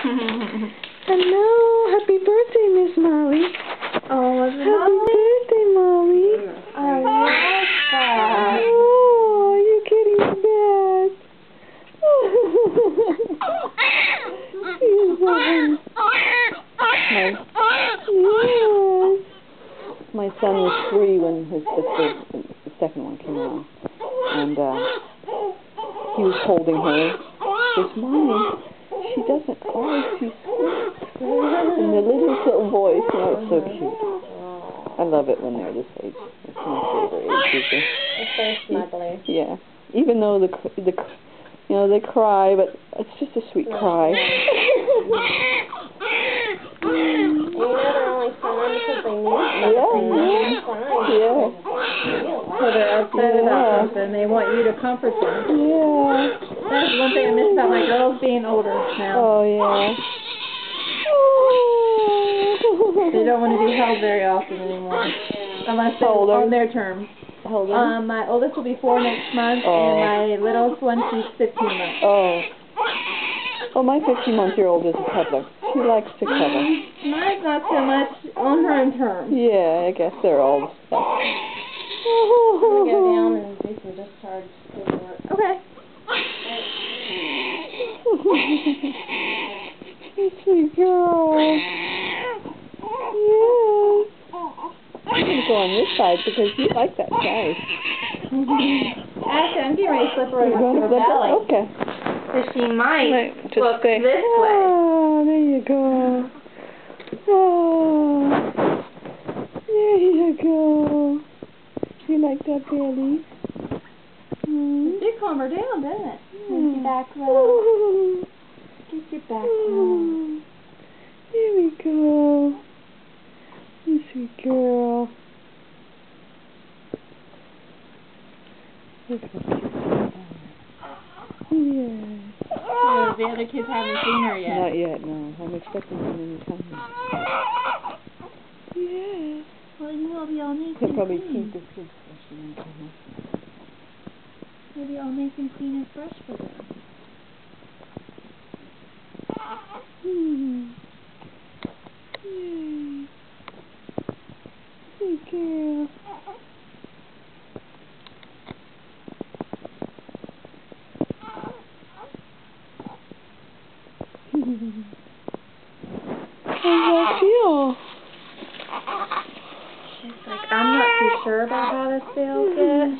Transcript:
Hello, happy birthday, Miss Molly. Oh, was it Happy birthday, Molly. I love that. Oh, you're getting bad. You're so funny. Yes. My son was 3 when his sister, the second one, came along, and he was holding her. He says, "Mommy, she doesn't cry, she squeaks." And the little voice, it's so cute. I love it when they're this age. It's my favorite age usually. It's very snuggly. Yeah, even though they cry, but it's just a sweet cry. They're only crying because they need something. Yeah. So they're upset about something. They want you to comfort them. Yeah. That's one thing I miss about my girls being older now. Oh, yeah. They don't want to be held very often anymore. Unless they're on their terms. How old are they? My oldest will be 4 next month, and my littlest one, she's 15 months. Oh. Well, my 15-month-old is a cuddler. She likes to cuddle. Mine's not so much on her own terms. Yeah, I guess they're all stuff. I'm going to go down and do some discharge paperwork. Okay. Sweet girl. Yes. I'm going to go on this side because you like that size. Actually, I'm getting ready to slip her over to her belly. Okay. So she might Just look stay. this way. Oh, there you go. Oh, there you go. You like that belly? It did calm her down, didn't it? Get your back low. Get your back low. There we go. You sweet girl. Look how cute. Yeah. So the other kids haven't seen her yet. Not yet, no. I'm expecting them any time now. Yeah. Well, you will be all nice He'll and probably clean. keep the kids brushing and coming. You'll be all nice and clean and fresh for them. Yay. Sweet girl. How's that feel? She's like, I'm not too sure about how this feels yet.